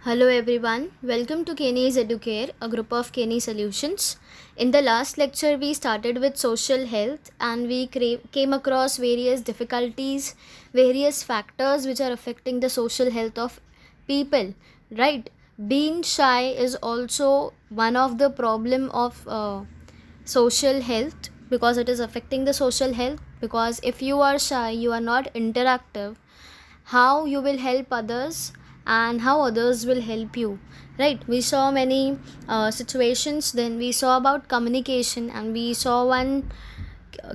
Hello everyone, welcome to Kenny's Educare, a group of Kenny Solutions. In the last lecture, we started with social health and we came across various difficulties, various factors which are affecting the social health of people, right? Being shy is also one of the problem of social health because it is affecting the social health because if you are shy, you are not interactive, how you will help others and how others will help you, right? We saw many situations, then we saw about communication and we saw one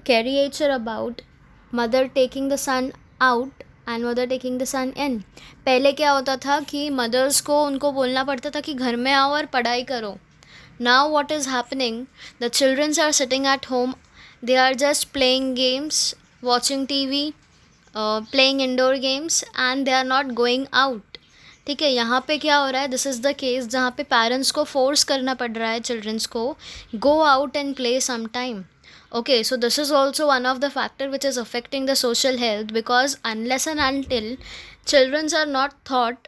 caricature about mother taking the son out and mother taking the son in. पहले क्या होता था कि mother's को उनको बोलना पड़ता था कि घर में आओ और पढ़ाई करो. Now what is happening, the children are sitting at home, they are just playing games, watching TV, playing indoor games and they are not going out. ठीक है, यहाँ पे क्या हो रहा है, दिस इज़ द केस जहाँ पे पेरेंट्स को फोर्स करना पड़ रहा है चिल्ड्रंस को go out and play some time. Okay, so this is also one of the factor which is affecting the social health because unless and until children are not taught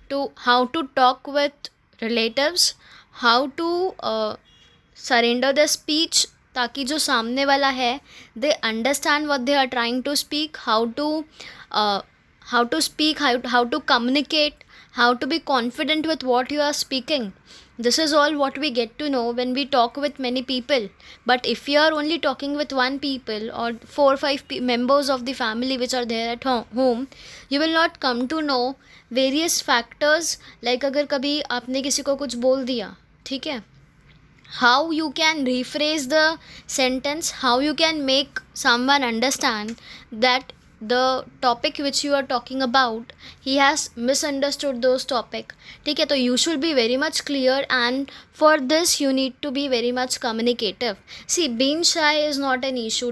to how to talk with relatives, how to surrender their speech ताकि जो सामने वाला है they understand what they are trying to speak, how to speak, how to communicate, how to be confident with what you are speaking. This is all what we get to know when we talk with many people. But if you are only talking with one people or 4 or 5 members of the family which are there at home, you will not come to know various factors. Like अगर कभी आपने किसी को कुछ बोल दिया, ठीक है, how you can rephrase the sentence, how you can make someone understand that the topic which you are talking about he has misunderstood those topic. ठीक है, तो you should be very much clear and for this you need to be very much communicative. See, being shy is not an issue,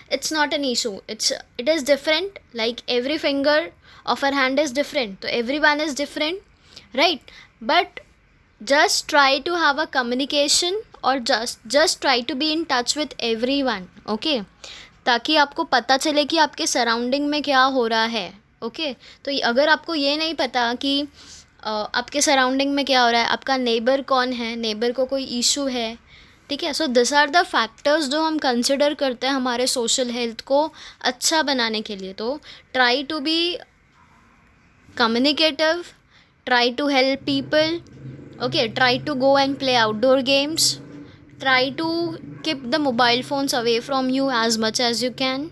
it's not an issue, it is different. Like every finger of our hand is different, so everyone is different, right? But just try to have a communication or just try to be in touch with everyone, okay? ताकि आपको पता चले कि आपके surrounding में क्या हो रहा है. ओके, तो अगर आपको ये नहीं पता कि आपके सराउंडिंग में क्या हो रहा है, आपका नेबर कौन है, नेबर को कोई इशू है, ठीक है, so this are the factors जो हम कंसिडर करते हैं हमारे सोशल हेल्थ को अच्छा बनाने के लिए. तो try to be communicative, try to help people, okay, try to go and play outdoor games, try to keep the mobile phones away from you as much as you can,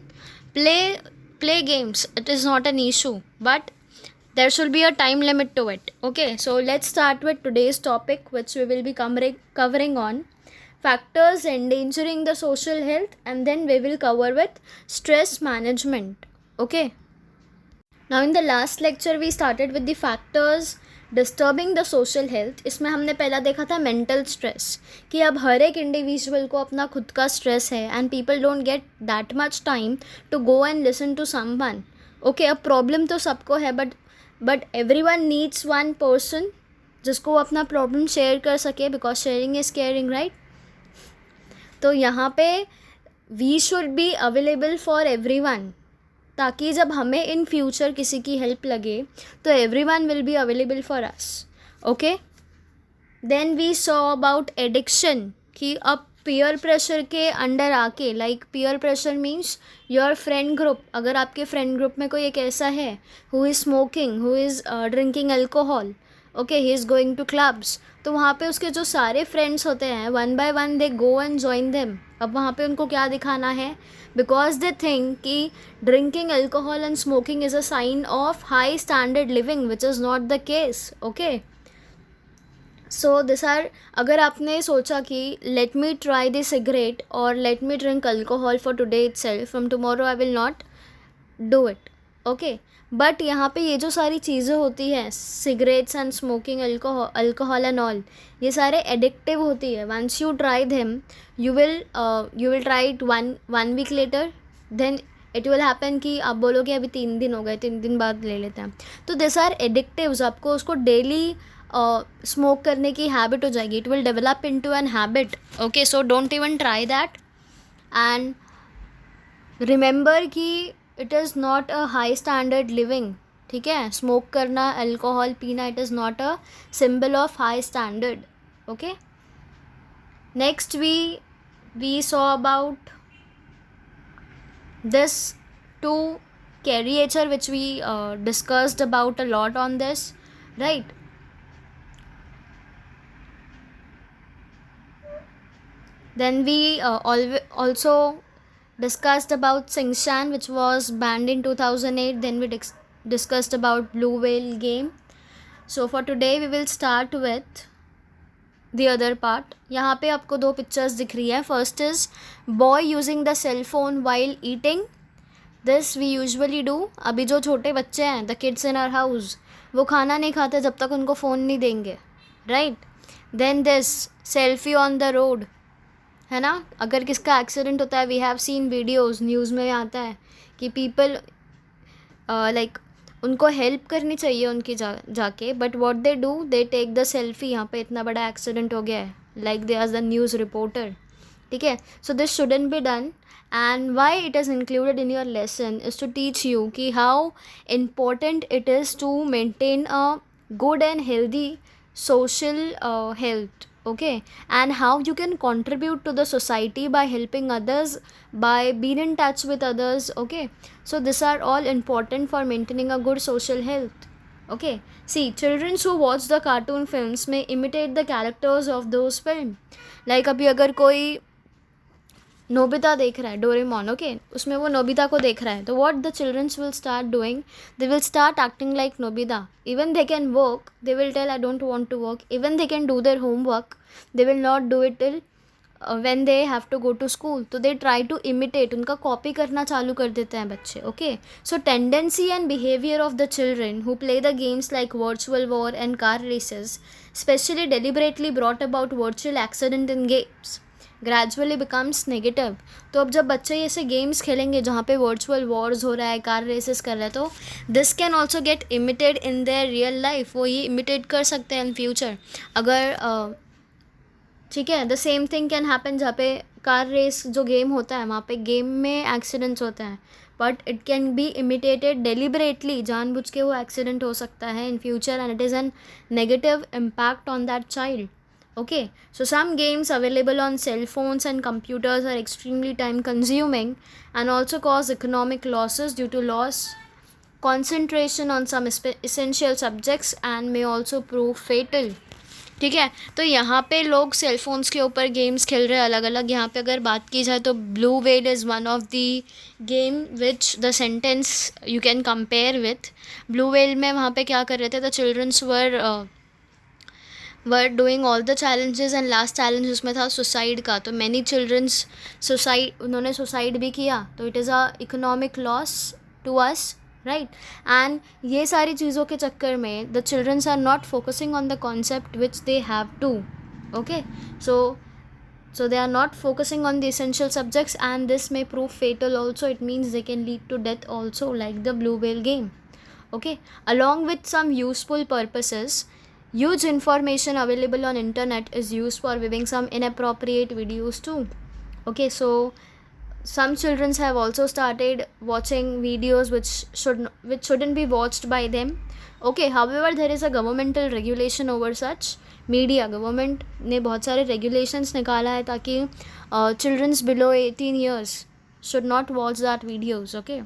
play games, it is not an issue, but there should be a time limit to it. Okay, so let's start with today's topic which we will be covering on factors endangering the social health and then we will cover with stress management. Okay, now in the last lecture we started with the factors disturbing the social health. इसमें हमने पहला देखा था mental stress, कि अब हर एक individual को अपना खुद का स्ट्रेस है and people don't get that much time to go and listen to someone. Okay, अब प्रॉब्लम तो सबको है but everyone needs one person जिसको वो अपना प्रॉब्लम शेयर कर सके because sharing is caring, right? तो यहाँ पे we should be available for everyone ताकि जब हमें इन फ्यूचर किसी की हेल्प लगे तो everyone will be available for us. Okay, then we saw about addiction, कि अब पीयर प्रेशर के अंडर आके, like peer pressure means your friend group, अगर आपके फ्रेंड ग्रुप में कोई एक ऐसा है who is smoking, who is drinking alcohol, okay, he is going to clubs, तो वहाँ पे उसके जो सारे फ्रेंड्स होते हैं one by one they go and join them. अब वहाँ पे उनको क्या दिखाना है, बिकॉज दे थिंक कि drinking alcohol and smoking is a sign of high standard living which is not the case. Okay, so this are, अगर आपने सोचा कि let me try the cigarette और let me drink alcohol for today itself, from tomorrow I will not do it. Okay, but यहाँ पे ये जो सारी चीज़ें होती हैं, cigarettes and smoking, alcohol and all, ये सारे एडिक्टिव होती है. Once you try them you will try it one week later, then it will happen कि आप बोलोगे अभी 3 दिन हो गए, 3 दिन बाद ले लेते हैं. तो दिस आर एडिक्टिव्स, आपको उसको डेली स्मोक करने की हैबिट हो जाएगी. It will develop into an habit. Okay, so don't even try that and remember कि it is not a high standard living ठीक है, स्मोक करना, अल्कोहल पीना, it is not a symbol of high standard. Okay, next we saw about this two caricature which we discussed about a lot on this, right? Then we also discussed about Sing Shan, which was banned in 2008. Then we discussed about Blue Whale game. So for today we will start with the other part. यहाँ पे आपको दो pictures दिख रही है. First is boy using the cell phone while eating. This we usually do. अभी जो छोटे बच्चे हैं, the kids in our house, वो खाना नहीं खाते जब तक उनको फ़ोन नहीं देंगे, right? Then this selfie on the road, है ना? अगर किसका एक्सीडेंट होता है, we have seen videos, news में आता है कि पीपल लाइक उनको हेल्प करनी चाहिए उनकी जाके, but what they do, they take the selfie. यहाँ पे इतना बड़ा एक्सीडेंट हो गया है, like they are the news reporter. ठीक है, so this shouldn't be done. And why it is included in your lesson is to teach you कि how important it is to maintain a good and healthy social health, okay, and how you can contribute to the society by helping others, by being in touch with others, okay. So these are all important for maintaining a good social health, okay. See, children who watch the cartoon films may imitate the characters of those films. Like अभी अगर कोई Nobita देख रहा है, Doraemon, okay, उसमें वो Nobita को देख रहा है, तो what the childrens will start doing, they will start acting like Nobita. Even they can work, they will tell I don't want to work. Even they can do their homework, they will not do it till when they have to go to school. तो they try to imitate, उनका copy करना चालू कर देते हैं बच्चे, okay. So tendency and behaviour of the children who play the games like virtual war and car races, specially deliberately brought about virtual accident in games, gradually becomes negative. तो अब जब बच्चे ऐसे गेम्स खेलेंगे जहाँ पे वर्चुअल वॉर्स हो रहा है, कार रेसेस कर रहे हैं, तो this can also get emitted in their real life. वो ये इमिटेट कर सकते हैं इन फ्यूचर. अगर ठीक है, the same thing can happen जहाँ पे कार रेस जो गेम होता है, वहाँ पे गेम में एक्सीडेंट्स होते हैं, but it can be imitated deliberately, जानबूझ के वो एक्सीडेंट हो सकता है in future, and it is an negative impact on that child. Okay, so some games available on cell phones and computers are extremely time consuming and also cause economic losses due to loss concentration on some essential subjects and may also prove fatal. ठीक है, तो यहाँ पे लोग cell phones के ऊपर games खेल रहे हैं अलग अलग. यहाँ पे अगर बात की जाए तो blue whale is one of the game which the sentence you can compare with. Blue whale में वहाँ पे क्या कर रहे थे, the childrens were doing all the challenges, and last challenge उसमें था सुसाइड का. तो मैनी चिल्ड्रंस उन्होंने सुसाइड भी किया. तो it is a economic loss to us, right. And ये सारी चीज़ों के चक्कर में the childrens are not focusing on the concept which they have to, okay. So they are not focusing on the essential subjects, and this may prove fatal also. It means they can lead to death also, like the blue whale game, okay. Along with some useful purposes, huge information available on internet is used for viewing some inappropriate videos too, okay. So some children have also started watching videos which shouldn't be watched by them, okay. However, there is a governmental regulation over such media. Government ने बहुत सारे regulations निकाला है ताकि childrens below 18 years should not watch that videos, okay.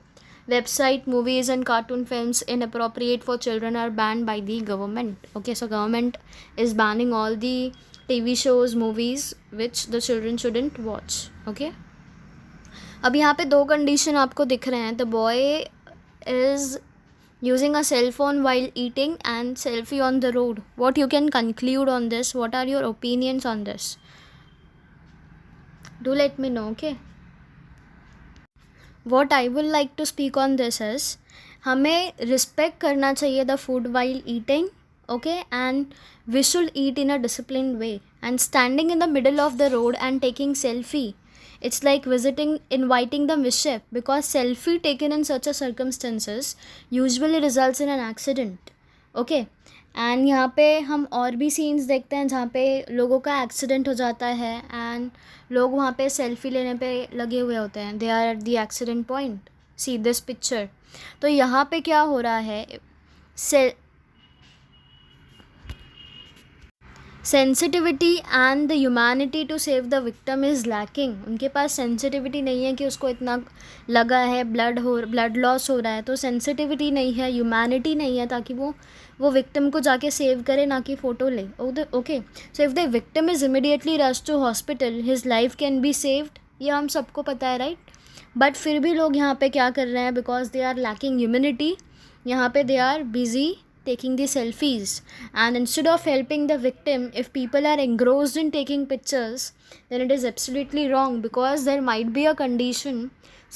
Website, movies and cartoon films inappropriate for children are banned by the government, okay. So government is banning all the TV shows, movies which the children shouldn't watch, okay. अब यहाँ पे दो condition आपको दिख रहे हैं. The boy is using a cell phone while eating and selfie on the road. What you can conclude on this? What are your opinions on this? Do let me know, okay. What I would like to speak on this is, हमें respect करना चाहिए the food while eating, okay, and we should eat in a disciplined way. And standing in the middle of the road and taking selfie, it's like inviting the mischief, because selfie taken in such a circumstances usually results in an accident, okay. And यहाँ पे हम और भी scenes देखते हैं जहाँ पे लोगों का एक्सीडेंट हो जाता है एंड लोग वहाँ पे सेल्फी लेने पे लगे हुए होते हैं. They are at the accident point. See this picture. तो यहाँ पे क्या हो रहा है, से sensitivity and the humanity to save the victim is lacking. उनके पास सेंसिटिविटी नहीं है कि उसको इतना लगा है, ब्लड लॉस हो रहा है, तो सेंसिटिविटी नहीं है, ह्यूमैनिटी नहीं है ताकि वो विक्टिम को जाके सेव करे, ना कि फ़ोटो ले. Okay, so if the victim is immediately rush to hospital his life can be saved. ये हम सबको पता है, राइट? बट फिर भी लोग यहाँ पे क्या कर रहे हैं, because they are lacking humanity, यहाँ पे they are busy taking the selfies, and instead of helping the victim, if people are engrossed in taking pictures, then it is absolutely wrong, because there might be a condition.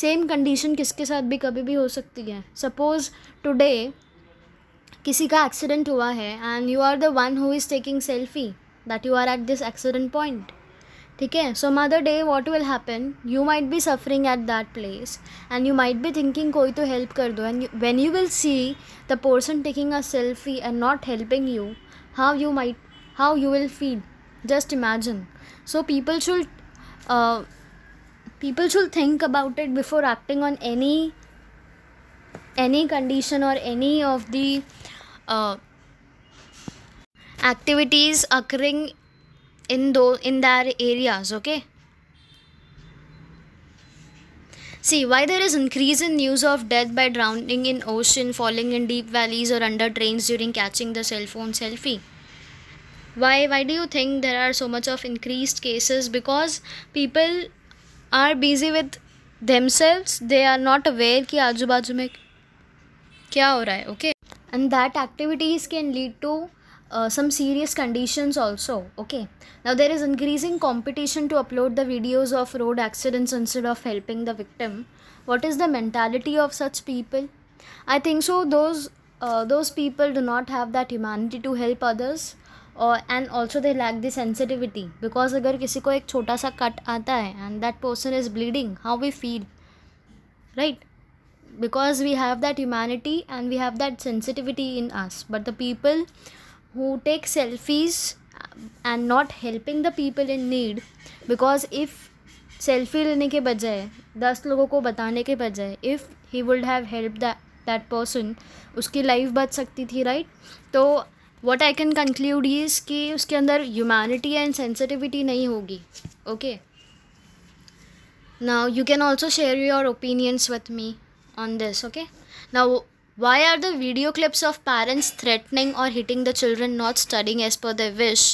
Same condition किसके साथ भी कभी भी हो सकती है. Suppose today किसी का accident हुआ है and you are the one who is taking selfie that you are at this accident point. ठीक है, some other day what will happen, you might be suffering at that place and you might be thinking कोई तो help कर दो, and when you will see the person taking a selfie and not helping you, how you will feel, just imagine. So people should think about it before acting on any condition or any of the activities occurring in their areas. Okay, see why there is increase in news of death by drowning in ocean, falling in deep valleys, or under trains during catching the cell phone selfie. Why do you think there are so much of increased cases? Because people are busy with themselves, they are not aware कि आजू बाजू में क्या हो रहा है. Okay, and that activities can lead to some serious conditions also. Okay, now there is increasing competition to upload the videos of road accidents instead of helping the victim. What is the mentality of such people? I think so those people do not have that humanity to help others, and also they lack the sensitivity, because अगर किसी को एक छोटा सा cut आता है and that person is bleeding, how we feel, right? Because we have that humanity and we have that sensitivity in us. But the people who take selfies and not helping the people in need, because if selfie लेने के बजाय 10 लोगों को बताने के बजाय if he would have helped that person, उसकी life बच सकती थी, राइट? तो what I can conclude is कि उसके अंदर humanity and sensitivity नहीं होगी. Okay, now you can also share your opinions with me on this. Okay, now why are the video clips of parents threatening or hitting the children not studying as per their wish,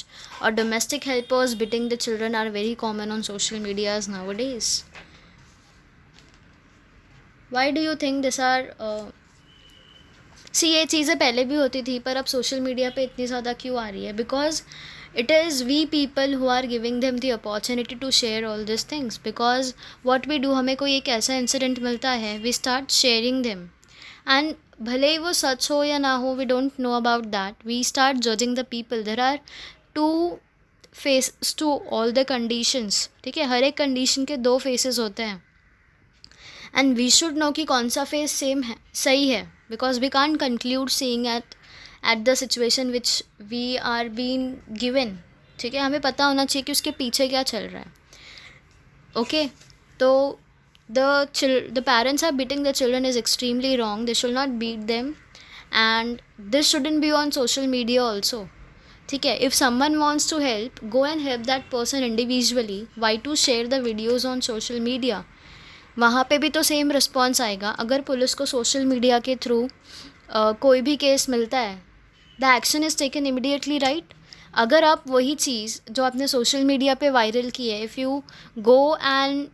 or domestic helpers beating the children are very common on social medias nowadays? Why do you think these are see ये चीज़ें पहले भी होती थी, पर अब social media पे इतनी ज़्यादा क्यों आ रही है? Because it is we people who are giving them the opportunity to share all these things. Because what we do, हमें कोई एक ऐसा इंसिडेंट मिलता है, we start sharing them, and भले ही वो सच हो या ना हो, we don't know about that, we start judging the people. There are two faces to all the conditions. ठीक है, हर एक कंडीशन के 2 फेसेस होते हैं, and we should know कि कौन सा फेस सेम है, सही है, because we can't conclude seeing at the situation which we are being given. ठीक है, हमें पता होना चाहिए कि उसके पीछे क्या चल रहा है. Okay, तो the parents are beating the children is extremely wrong. They should not beat them, and this shouldn't be on social media also. ठीक है, if someone wants to help, go and help that person individually. Why to share the videos on social media? वहाँ पे भी तो same response आएगा. अगर police को social media के थ्रू कोई भी केस मिलता है, the action is taken immediately, right? अगर आप वही चीज़ जो आपने सोशल मीडिया पे वायरल की है, if you go and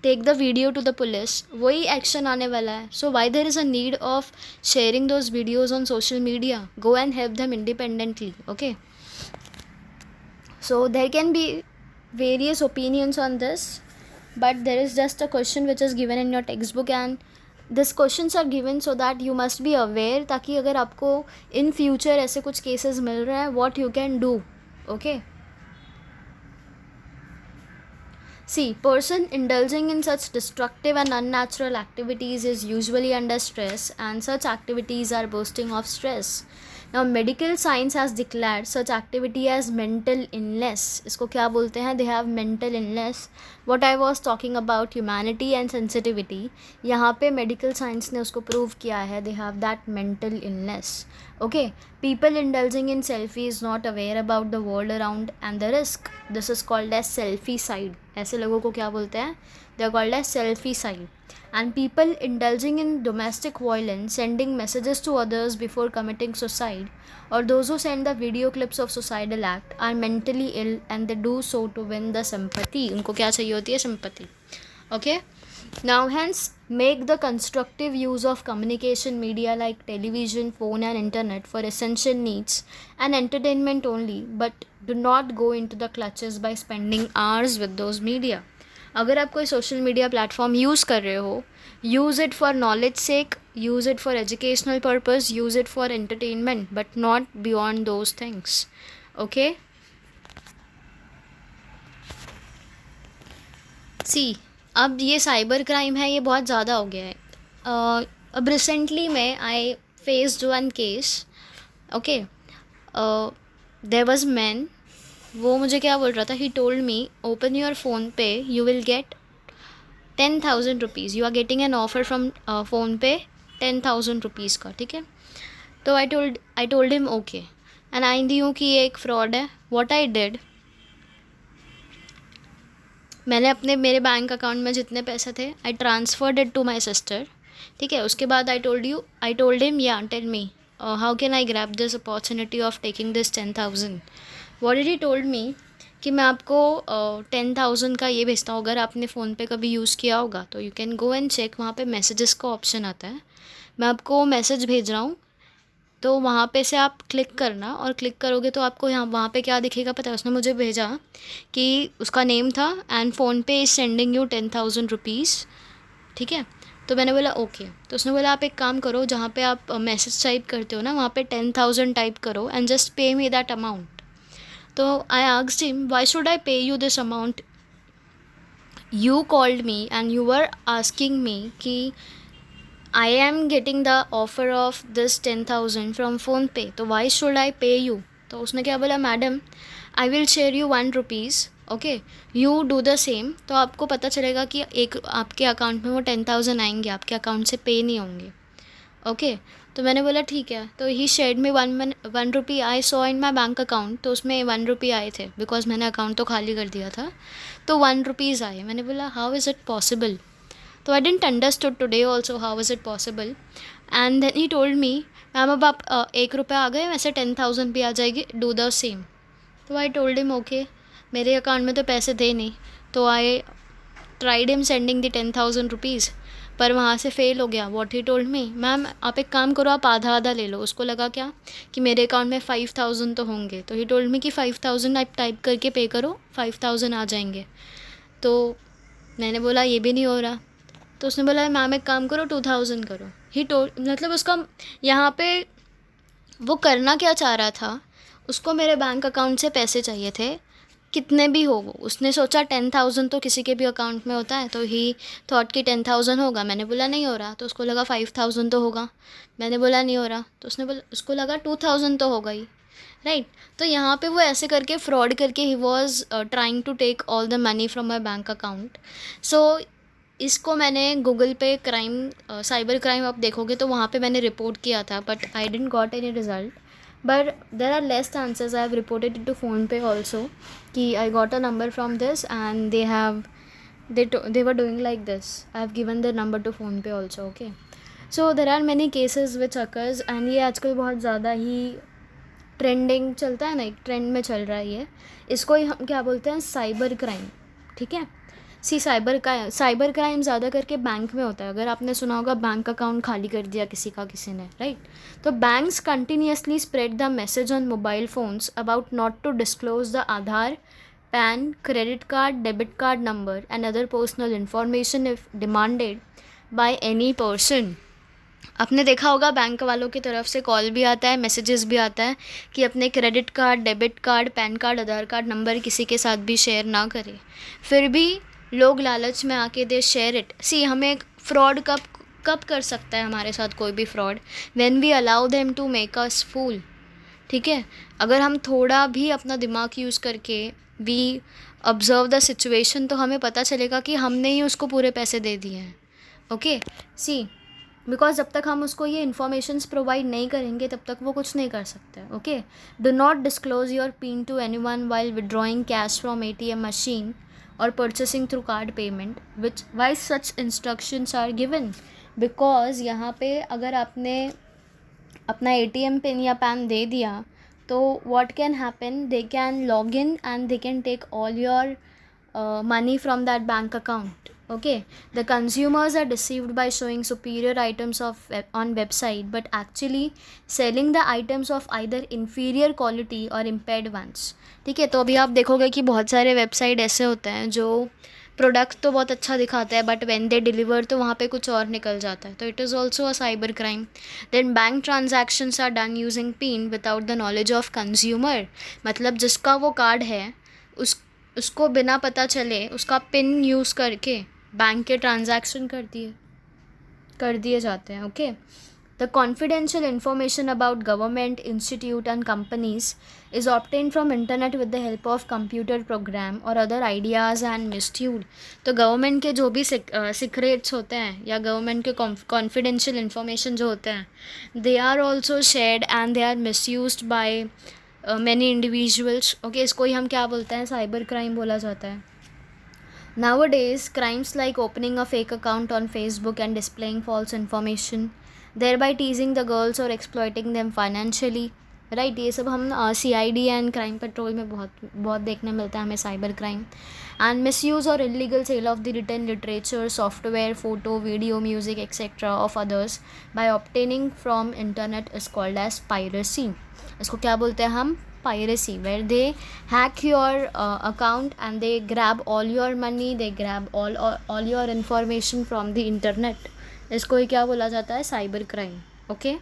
take the video to the police, वही एक्शन आने वाला है. So why there is a need of sharing those videos on social media? Go and help them independently. Okay, so there can be various opinions on this, but there is just a question which is given in your textbook, and these questions are given so that you must be aware, ताकि अगर आपको in future ऐसे कुछ cases मिल रहे हैं, what you can do. Okay, see, person indulging in such destructive and unnatural activities is usually under stress, and such activities are boosting of stress. Now medical science has declared such activity as mental illness. इसको क्या बोलते हैं? They have mental illness. What I was talking about humanity and sensitivity, यहाँ पे medical science ने उसको prove किया है. They have that mental illness. Okay, people indulging in selfie is not aware about the world around and the risk. This is called as selfiecide. ऐसे लोगों को क्या बोलते हैं? They are called as selfiecide. And people indulging in domestic violence, sending messages to others before committing suicide, or those who send the video clips of suicidal act are mentally ill and they do so to win the sympathy. उनको क्या चाहिए होती है? sympathy. Okay, now hence make the constructive use of communication media like television, phone and internet for essential needs and entertainment only, but do not go into the clutches by spending hours with those media. अगर आप कोई social media platform use कर रहे हो, use it for knowledge sake, use it for educational purpose, use it for entertainment, but not beyond those things. Okay, see अब ये cyber crime है, ये बहुत ज़्यादा हो गया है. अब रिसेंटली में I faced one case. Okay, there was man. वो मुझे क्या बोल रहा था? He told me open your PhonePe, you will get 10,000 rupees. You are getting an offer from PhonePe 10,000 rupees का. ठीक है, तो I told him okay, and I दी हूँ कि ये एक फ्रॉड है. व्हाट आई डिड, मैंने मेरे बैंक अकाउंट में जितने पैसे थे I transferred it to my sister. ठीक है, उसके बाद I told him yeah tell me how can I grab this opportunity of taking this 10,000. What did he told me कि मैं आपको 10,000 का ये भेजता हूँ, अगर आपने फ़ोन पे कभी यूज़ किया होगा तो you can go and check, वहाँ पे मैसेजेस का ऑप्शन आता है. मैं आपको मैसेज भेज रहा हूँ, तो वहाँ पे से आप क्लिक करना, और क्लिक करोगे तो आपको यहाँ वहाँ पे क्या दिखेगा पता है? उसने मुझे भेजा कि उसका नेम था एंड फ़ोन पे इज़ सेंडिंग यू 10,000 रुपीज़. ठीक है, तो मैंने बोला ओके. तो उसने बोला आप एक काम करो, जहाँ पे आप मैसेज टाइप करते हो ना, वहाँ पे 10,000 टाइप करो एंड जस्ट पे मी दैट अमाउंट. तो I asked him why should I pay you this amount? You called me and you were asking me कि I am getting the offer of this 10,000 from PhonePe, तो why should I pay you? तो उसने क्या बोला, madam I will share you 1 rupees. Okay, you do the same. तो आपको पता चलेगा कि एक आपके अकाउंट में वो 10,000 आएंगे, आपके अकाउंट से पे नहीं होंगे. ओके, तो मैंने बोला ठीक है. तो he shared me 1 rupee. I saw in my bank account, तो उसमें 1 रुपी आए थे, बिकॉज मैंने अकाउंट तो खाली कर दिया था. तो 1 रुपीज़ आए. मैंने बोला हाउ इज़ इट पॉसिबल? तो I didn't understood today also how is it possible. And then he told me ma'am अब आप 1 रुपये आ गए, वैसे 10,000 भी आ जाएगी, डू द सेम. तो आई टोल्ड हिम ओके. मेरे अकाउंट में तो पैसे थे नहीं, तो I tried him sending the 10,000 rupees, पर वहाँ से फ़ेल हो गया. What he told me, ma'am आप एक काम करो, आप आधा आधा ले लो. उसको लगा क्या कि मेरे अकाउंट में 5,000 तो होंगे, तो ही टोल्ड मी कि 5,000 आप टाइप करके पे करो, 5,000 आ जाएंगे. तो मैंने बोला ये भी नहीं हो रहा. तो उसने बोला मैम एक काम करो 2,000 करो. ही टोल्ड, मतलब उसका यहाँ पे वो करना क्या चाह रहा था, उसको मेरे बैंक अकाउंट से पैसे चाहिए थे, कितने भी हो वो. उसने सोचा 10,000 तो किसी के भी अकाउंट में होता है, तो ही थॉट कि 10,000 होगा. मैंने बोला नहीं हो रहा, तो उसको लगा 5,000 तो होगा. मैंने बोला नहीं हो रहा, तो उसने बोला, उसको लगा 2,000 तो होगा ही, राइट. तो यहाँ पे वो ऐसे करके फ्रॉड करके he was trying to take all the money from my bank account. So इसको मैंने गूगल पे साइबर क्राइम आप देखोगे तो वहाँ पे मैंने रिपोर्ट किया था, but I didn't got any result. But there are less chances. I have reported it to PhonePe also कि I got a number from this and they were doing like this. I have given their number to PhonePe also. Okay, so there are many cases which occurs and ये आजकल बहुत ज़्यादा ही trending चलता है ना, एक trend में चल रहा है ये. इसको ही हम क्या बोलते हैं, साइबर क्राइम. ठीक है, साइबर क्राइम ज़्यादा करके बैंक में होता है. अगर आपने सुना होगा बैंक अकाउंट खाली कर दिया किसी ने, राइट. तो banks continuously spread the message on mobile phones about not to disclose the Aadhaar, PAN, credit card, debit card number and other personal information if demanded by any person. आपने देखा होगा bank वालों की तरफ से कॉल भी आता है, मैसेजेस भी आता है कि अपने credit card, debit card, PAN card, Aadhaar card number किसी के साथ भी शेयर ना करें. फिर भी लोग लालच में आके दे शेयर इट. हमें फ्रॉड कब कर सकता है हमारे साथ कोई भी fraud, when we allow them to make us fool. ठीक है, अगर हम थोड़ा भी अपना दिमाग यूज़ करके वी ऑब्ज़र्व द सिचुएशन तो हमें पता चलेगा कि हमने ही उसको पूरे पैसे दे दिए हैं. ओके, सी, बिकॉज जब तक हम उसको ये इन्फॉर्मेशंस प्रोवाइड नहीं करेंगे तब तक वो कुछ नहीं कर सकते. Okay, do not disclose your PIN to any one while withdrawing cash from ATM machine or purchasing through card payment, which why such instructions are given, because यहाँ पे अगर आपने अपना ATM पिन या पैन दे दिया तो what can happen, they can log in and they can take all your money from that bank account. Okay, the consumers are deceived by showing superior items on website but actually selling the items of either inferior quality or impaired ones. ठीक है, तो अभी आप देखोगे कि बहुत सारे website ऐसे होते हैं जो प्रोडक्ट तो बहुत अच्छा दिखाता है बट व्हेन दे डिलीवर तो वहाँ पे कुछ और निकल जाता है, तो it is also a cyber crime. Then bank transactions are done using PIN without the knowledge of consumer, मतलब जिसका वो कार्ड है उसको बिना पता चले उसका पिन यूज़ करके बैंक के ट्रांजैक्शन कर दिए जाते हैं. Okay, the confidential information about government, institute and companies is obtained from internet with the help of computer program or other ideas and misused. तो गवर्नमेंट के जो भी सीक्रेट्स होते हैं या गवर्नमेंट के कॉन्फिडेंशियल इंफॉर्मेशन जो होते हैं they are also shared and they are misused by many individuals. Okay, इसको ही हम क्या बोलते हैं, साइबर क्राइम बोला जाता है. Nowadays, crimes like opening a fake account on Facebook and displaying false information, thereby teasing the girls or exploiting them financially, right, ये सब हम CID एंड क्राइम पेट्रोल में बहुत देखने मिलता है हमें साइबर क्राइम. एंड मिसयूज़ और illegal sale of the written literature, software, photo, video, music etcetera of others by obtaining from internet is called as piracy. इसको क्या बोलते हैं हम, piracy, where they hack your account and they grab all your money, they grab all your information from the internet. इसको ही क्या बोला जाता है, cyber crime. Okay,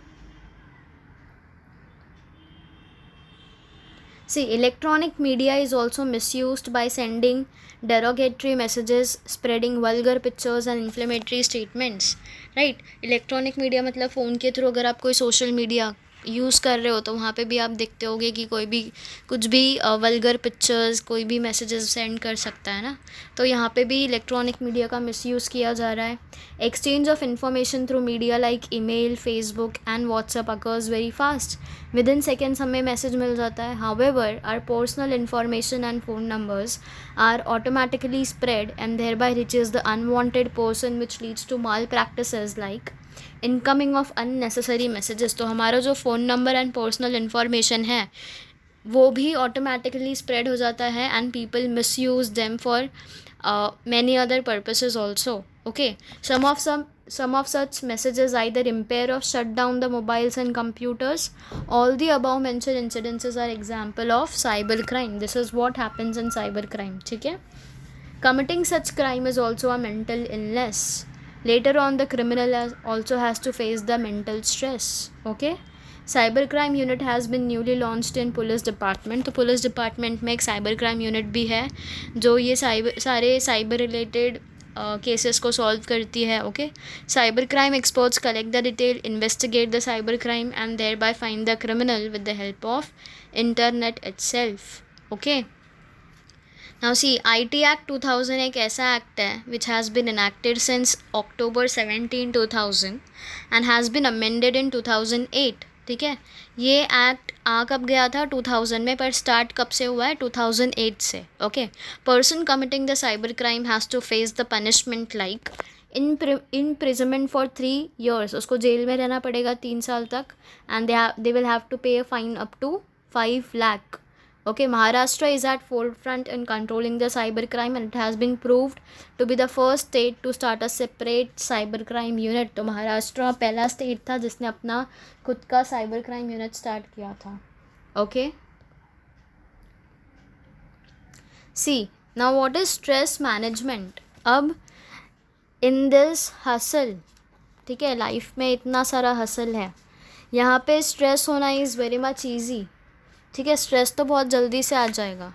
see, electronic media is also misused by sending derogatory messages, spreading vulgar pictures and inflammatory statements. right, electronic media मतलब phone के through अगर आप कोई सोशल मीडिया यूज़ कर रहे हो तो वहाँ पे भी आप देखते होगे कि कोई भी कुछ भी वल्गर पिक्चर्स, कोई भी मैसेजेस सेंड कर सकता है ना, तो यहाँ पे भी इलेक्ट्रॉनिक मीडिया का मिसयूज़ किया जा रहा है. Exchange of information through media like email, Facebook and WhatsApp occurs very fast. Within seconds हमें मैसेज मिल जाता है. However our personal information and phone numbers are automatically spread and thereby reaches the unwanted person which leads to malpractices like incoming of unnecessary messages. तो हमारा जो phone number and personal information है वो भी automatically spread हो जाता है and people misuse them for many other purposes also. Okay, some of such messages either impair or shut down the mobiles and computers. All the above mentioned incidences are example of cyber crime. This is what happens in cyber crime. ठीक है, committing such crime is also a mental illness. Later on, the criminal also has to face the mental stress. Okay, cyber crime unit has been newly launched in police department. तो police department में एक cyber crime unit भी है जो ये सारे cyber related cases को solve करती है. Okay, cyber crime experts collect the detail, investigate the cyber crime and thereby find the criminal with the help of internet itself. Okay, now see, IT Act 2000 एक ऐसा act है which has been enacted since October 17, 2000 and has been amended in 2008. ठीक है, ये act आ कब गया था 2000 में, पर स्टार्ट कब से हुआ है 2008 से. Okay, person committing the cyber crime has to face the punishment like imprisonment for 3 years. उसको जेल में रहना पड़ेगा 3 साल तक and they will have to pay a fine up to 5 lakh. Okay, Maharashtra is at forefront in controlling the cyber crime and it has been proved to be the first state to start a separate cyber crime unit. तो महाराष्ट्र पहला state था जिसने अपना खुद का cyber crime unit start किया था. Okay, see, now what is stress management. अब इन दिस हसल, ठीक है, लाइफ में इतना सारा हसल है, यहाँ पे स्ट्रेस होना इज़ वेरी मच ईजी. ठीक है, स्ट्रेस तो बहुत जल्दी से आ जाएगा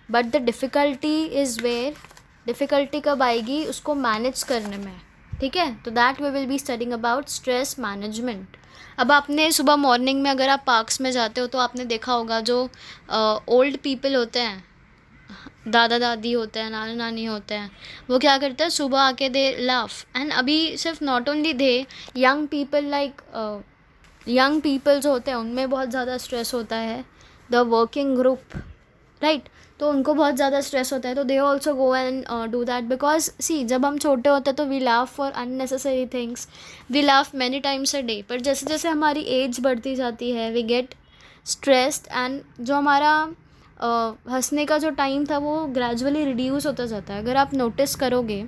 but the difficulty is where, difficulty कब आएगी उसको मैनेज करने में. ठीक है, तो that we will be studying about stress management. अब आपने सुबह मॉर्निंग में अगर आप पार्क्स में जाते हो तो आपने देखा होगा जो ओल्ड पीपल होते हैं, दादा दादी होते हैं, नाना नानी होते हैं, वो क्या करते हैं सुबह आके दे लाफ। एंड अभी सिर्फ not only they, young people like young people जो होते हैं उनमें बहुत ज़्यादा स्ट्रेस होता है, द वर्किंग ग्रुप, राइट। तो उनको बहुत ज़्यादा स्ट्रेस होता है, तो they also go and do that, because see जब हम छोटे होते हैं तो we laugh for unnecessary things, we laugh many times a day, पर जैसे जैसे हमारी एज बढ़ती जाती है वी गेट स्ट्रेस्ड, एंड जो हमारा हंसने का जो टाइम था वो ग्रेजुअली रिड्यूस होता जाता है। अगर आप नोटिस करोगे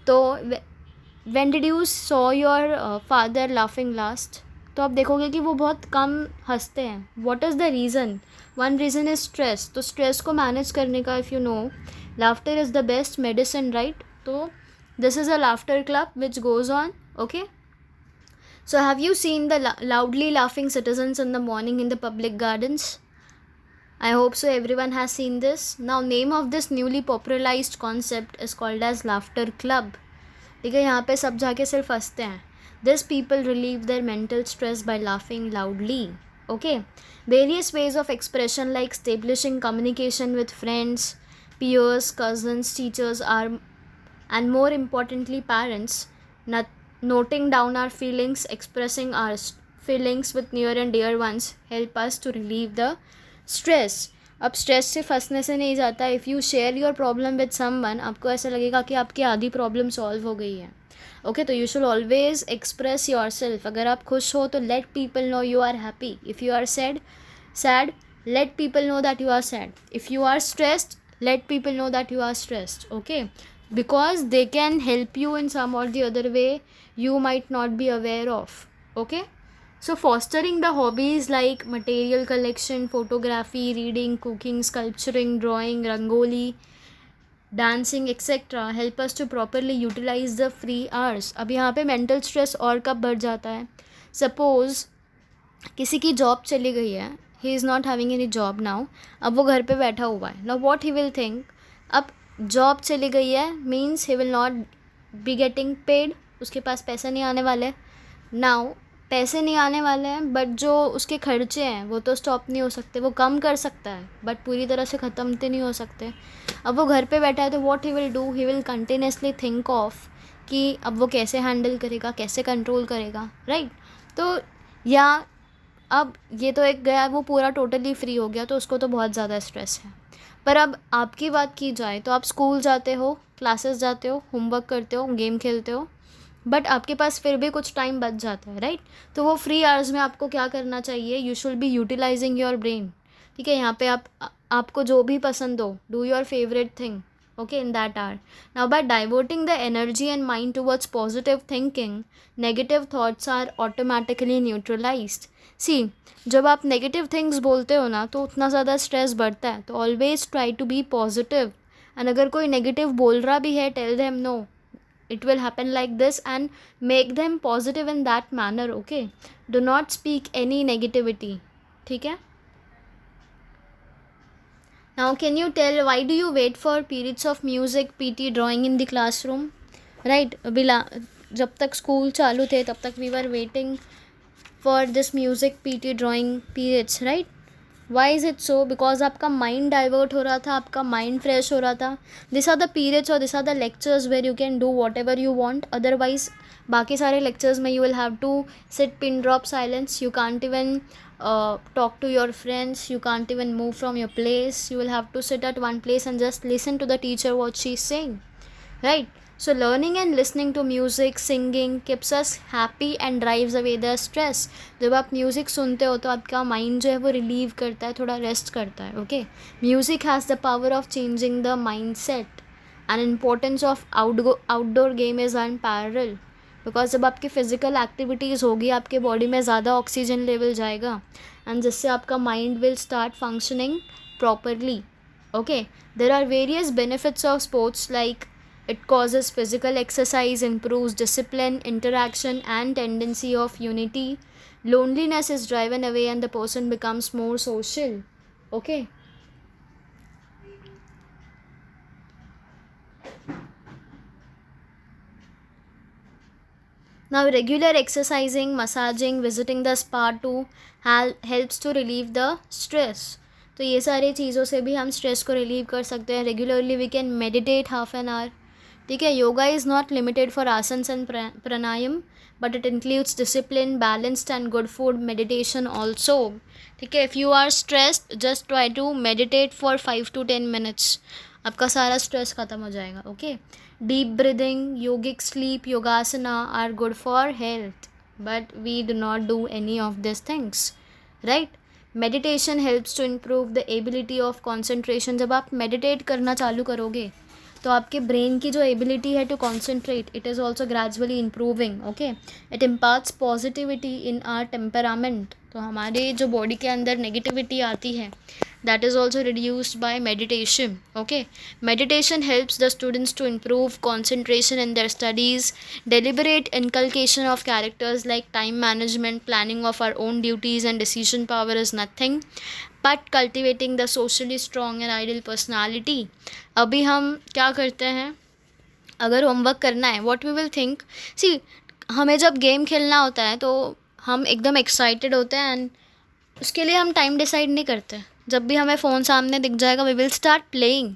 तो when did you saw your father laughing last, तो आप देखोगे कि वो बहुत कम हंसते हैं। What is the reason? One reason is stress. तो स्ट्रेस को मैनेज करने का, if you know, laughter is the best medicine, right. तो this is a laughter club which goes on, okay. So have you seen the loudly laughing citizens in the morning in the public gardens? I hope so everyone has seen this. Now name of this newly popularized concept is called as laughter club. ठीक है, यहाँ पे सब जाके सिर्फ हंसते हैं. These people relieve their mental stress by laughing loudly. Okay. Various ways of expression like establishing communication with friends, peers, cousins, teachers are, and more importantly parents, noting down our feelings, expressing our feelings with near and dear ones help us to relieve the stress. अब stress सिर्फ हंसने से नहीं जाता. If you share your problem with someone, आपको ऐसा लगेगा कि आपकी आधी प्रॉब्लम सॉल्व हो गई है. ओके, तो you should always express yourself. अगर आप खुश हो तो let people know you are happy. If you are sad, let people know that you are sad. If you are stressed, let people know that you are stressed, okay, because they can help you in some or the other way you might not be aware of, okay. So fostering the hobbies like material collection, photography, reading, cooking, sculpturing, drawing, rangoli, dancing etcetera help us to properly utilise the free hours. अब यहाँ पे mental stress और कब बढ़ जाता है? Suppose किसी की जॉब चली गई है, he is not having any job now, अब वो घर पे बैठा हुआ है. Now what he will think, अब जॉब चली गई है means he will not be getting paid, उसके पास पैसे नहीं आने वाले. नाउ पैसे नहीं आने वाले हैं, बट जो उसके खर्चे हैं वो तो स्टॉप नहीं हो सकते. वो कम कर सकता है बट पूरी तरह से ख़त्म तो नहीं हो सकते. अब वो घर पे बैठा है तो what he will do, he will continuously think of कि अब वो कैसे हैंडल करेगा, कैसे कंट्रोल करेगा, राइट. तो या अब ये तो एक गया, वो पूरा टोटली फ्री हो गया तो उसको तो बहुत ज़्यादा स्ट्रेस है. पर अब आपकी बात की जाए तो आप स्कूल जाते हो, क्लासेस जाते हो, होमवर्क करते हो, गेम खेलते हो, बट आपके पास फिर भी कुछ टाइम बच जाता है, राइट. तो वो फ्री आवर्स में आपको क्या करना चाहिए? You should be utilising your brain. ठीक है, यहाँ पे आपको जो भी पसंद हो, do your favourite thing, okay, in that hour. Now by diverting the energy and mind towards positive thinking, negative thoughts are automatically neutralized. See, जब आप नेगेटिव थिंग्स बोलते हो ना तो उतना ज़्यादा स्ट्रेस बढ़ता है. तो always try to be positive. And अगर कोई नेगेटिव बोल रहा भी है, tell them no, it will happen like this and make them positive in that manner, okay. Do not speak any negativity, ठीक है. Now can you tell why do you wait for periods of music, PT, drawing in the classroom, right. बिला जब तक school चालू थे तब तक we were waiting for this music, PT, drawing periods, right. Why is it so? Because आपका mind divert हो रहा था, आपका माइंड फ्रेश हो रहा था. दिस आर द पीरियड्स और this are the lectures where you can do whatever you want. Otherwise बाकी सारे लेक्चर्स में you will have to sit pin drop silence. You can't even talk to your friends, you can't even move from your place, you will have to sit at one place and just listen to the teacher what she's saying, right. So learning and listening to music, singing keeps us happy and drives away the stress. जब आप music सुनते हो तो आपका mind जो है वो relieve करता है, थोड़ा रेस्ट करता है, okay. Music has the power of changing the mind set. And importance of outdoor game is unparalleled. Because जब आपकी फ़िज़िकल एक्टिविटीज़ होगी आपके बॉडी में ज़्यादा ऑक्सीजन लेवल जाएगा एंड जिससे आपका mind will start functioning properly, okay. There are various benefits of sports like it causes physical exercise, improves discipline, interaction and tendency of unity. Loneliness is driven away and the person becomes more social, okay. Now, regular exercising, massaging, visiting the spa too helps to relieve the stress. तो ये सारी चीज़ों से भी हम stress को relieve कर सकते हैं. Regularly we can meditate half an hour. ठीक है. Yoga is not limited for asanas and pranayama, but it includes discipline, balanced and good food, meditation also. ठीक है. If you are stressed, just try to meditate for 5 to 10 minutes. आपका सारा stress ख़त्म हो जाएगा. Okay. Deep breathing, yogic sleep, yogasana are good for health, but we do not do any of this things, right. Meditation helps to improve the ability of concentration. जब आप meditate करना चालू करोगे तो आपके ब्रेन की जो एबिलिटी है to concentrate, it is also gradually improving. Okay. It imparts positivity in our temperament. तो हमारे जो बॉडी के अंदर नेगेटिविटी आती है, that is also reduced by meditation. Okay. Meditation helps the students to improve concentration in their studies. Deliberate inculcation of characters like time management, planning of our own duties and decision power is nothing but cultivating the socially strong and ideal personality. अभी हम क्या करते हैं, अगर homework करना है, what we will think, see, हमें जब गेम खेलना होता है तो हम एकदम एक्साइटेड होते हैं एंड उसके लिए हम टाइम डिसाइड नहीं करते. जब भी हमें फ़ोन सामने दिख जाएगा वी विल स्टार्ट प्लेइंग.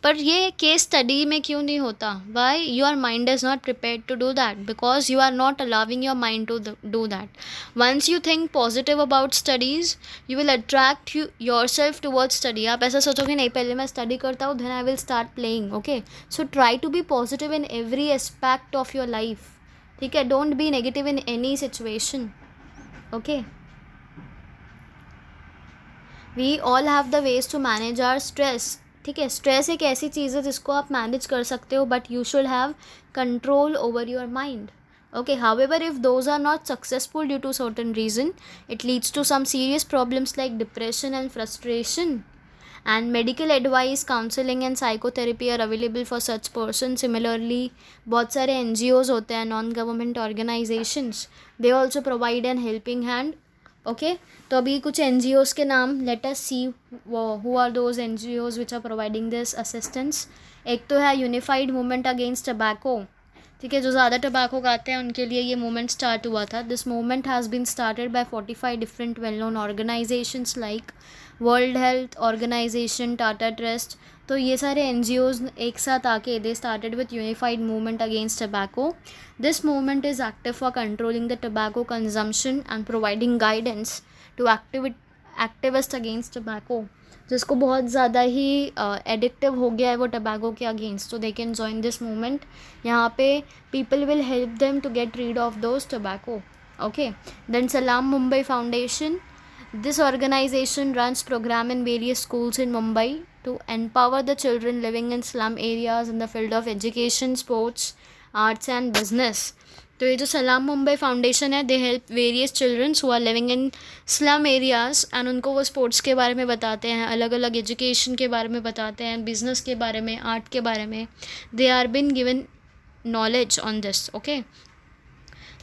पर ये केस स्टडी में क्यों नहीं होता? Why? Your mind is not prepared to do that, because you are not allowing your mind to do that. Once you think positive about studies, you will attract yourself towards study. आप ऐसा सोचोगे नहीं पहले मैं study करता हूँ, then I will start playing. Okay. So try to be positive in every aspect of your life. ठीक है. Don't be negative in any situation. Okay. We all have the ways to manage our stress. ठीक है. Stress एक ऐसी चीज़ है जिसको आप manage कर सकते हो, but you should have control over your mind. Okay, however, if those are not successful due to certain reason, it leads to some serious problems like depression and frustration. And medical advice, counseling and psychotherapy are available for such person. Similarly, बहुत सारे NGOs होते हैं, non government organisations, they also provide an helping hand. Okay. तो अभी कुछ NGOs के नाम, let us see who are those NGOs which are providing this assistance. एक तो है यूनिफाइड मूवमेंट अगेंस्ट टबैको. ठीक है. जो ज़्यादा टबैको खाते हैं उनके लिए ये मूवमेंट स्टार्ट हुआ था. This movement has been started by 45 different well known organisations like World Health Organisation, Tata Trust. तो ये सारे NGOs एक साथ आके they started with unified movement against tobacco. This movement is active for controlling the tobacco consumption and providing guidance to activist against tobacco. जिसको बहुत ज़्यादा ही addictive हो गया है वो टबैको के अगेंस्ट, तो they can join this movement. यहाँ पे people will help them to get rid of those tobacco. Okay. Then Salaam Mumbai Foundation. This organization runs program in various schools in Mumbai to empower the children living in slum areas in the field of education, sports, arts and business. तो ये जो सलाम Mumbai Foundation है, they help various childrens who are living in slum areas and उनको वो sports के बारे में बताते हैं, अलग अलग एजुकेशन के बारे में बताते हैं, बिजनेस के बारे में, आर्ट के बारे में. They are been given knowledge on this. Okay.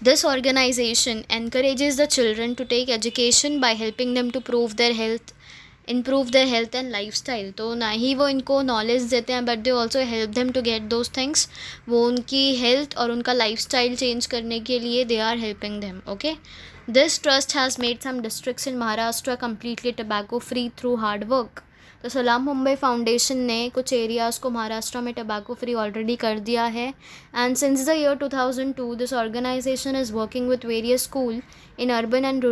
This organization encourages the children to take education by helping them to improve their health and lifestyle. तो ना ही वो इनको नॉलेज देते हैं, but they also help them to get those things. वो उनकी health और उनका लाइफस्टाइल चेंज करने के लिए they are helping them. Okay. This trust has made some districts in Maharashtra completely tobacco free through hard work. तो सलाम मुंबई फाउंडेशन ने कुछ एरियाज़ को महाराष्ट्र में टबैको फ्री ऑलरेडी कर दिया है. And since the year 2002 this organisation is working with various school in urban and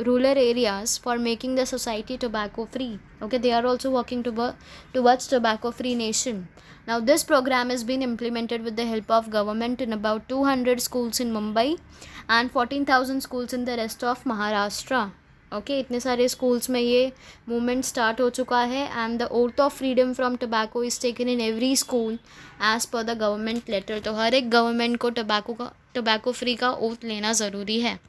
rural areas for making the society tobacco free. Okay, they are also working towards tobacco free nation. Now this program has been implemented with the help of government in about 200 schools in Mumbai and 14,000 schools in the rest of Maharashtra. Okay. इतने सारे schools में ये movement start हो चुका है. And the oath of freedom from tobacco is taken in every school as per the government letter. तो हर एक गवर्नमेंट को टबैको फ्री का ओथ लेना ज़रूरी है.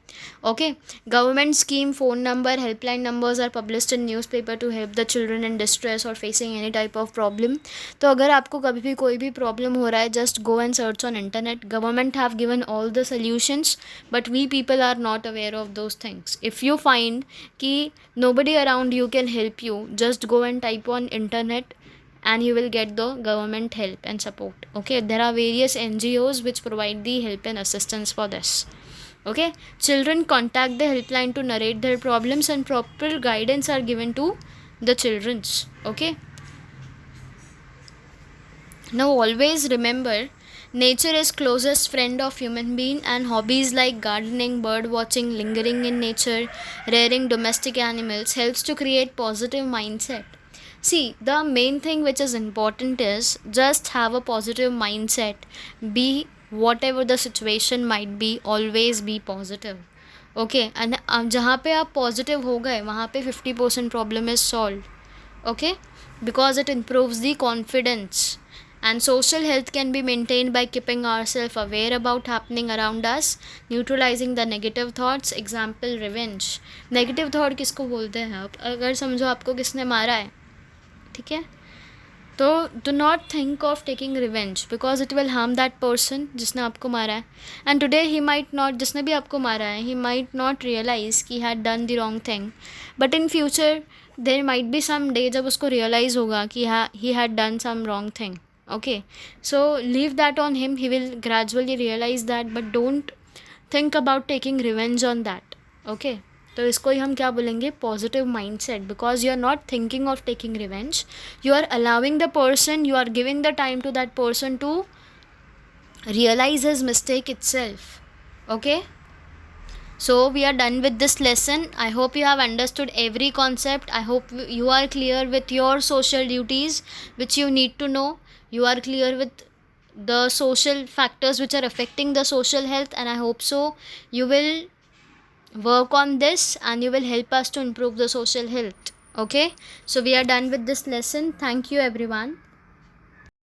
Okay. Government scheme, phone number, helpline numbers are published in newspaper to help the children in distress और facing any type of problem. तो अगर आपको कभी भी कोई भी प्रॉब्लम हो रहा है, just go and search on internet. Government have given all the solutions, but we people are not aware of those things. If you find कि nobody around you can help you, just go and type on internet and you will get the government help and support. Okay, there are various NGOs which provide the help and assistance for this. Okay, children contact the helpline to narrate their problems, and proper guidance are given to the children's. Okay, now always remember, nature is closest friend of human being, and hobbies like gardening, bird watching, lingering in nature, rearing domestic animals helps to create positive mindset. See, the main thing which is important is just have a positive mindset. Be whatever the situation might be, always be positive. Okay, and जहाँ पे आप positive हो गए वहाँ पे 50% problem is solve. Okay, because it improves the confidence. And social health can be maintained by keeping ourselves aware about happening around us, neutralizing the negative thoughts. Example, revenge. Negative thought किसको बोलते हैं? आप अगर समझो आपको किसने मारा है, ठीक है, तो do not think of taking revenge because it will harm that person जिसने आपको मारा है. And today he might not, जिसने भी आपको मारा है, ही माइट नॉट रियलाइज कि had done the wrong thing, but in future there might be some day जब उसको रियलाइज़ होगा कि he had done some wrong thing. Okay, so leave that on him, he will gradually realise that, but don't think about taking revenge on that. Okay, तो इसको ही हम क्या बोलेंगे? Positive mindset. Because you are not thinking of taking revenge, you are allowing the person, you are giving the time to that person to realize his mistake itself. Okay, so we are done with this lesson. I hope you have understood every concept. I hope you are clear with your social duties which you need to know. You are clear with the social factors which are affecting the social health, and I hope so you will work on this and you will help us to improve the social health. Okay, so we are done with this lesson. Thank you everyone.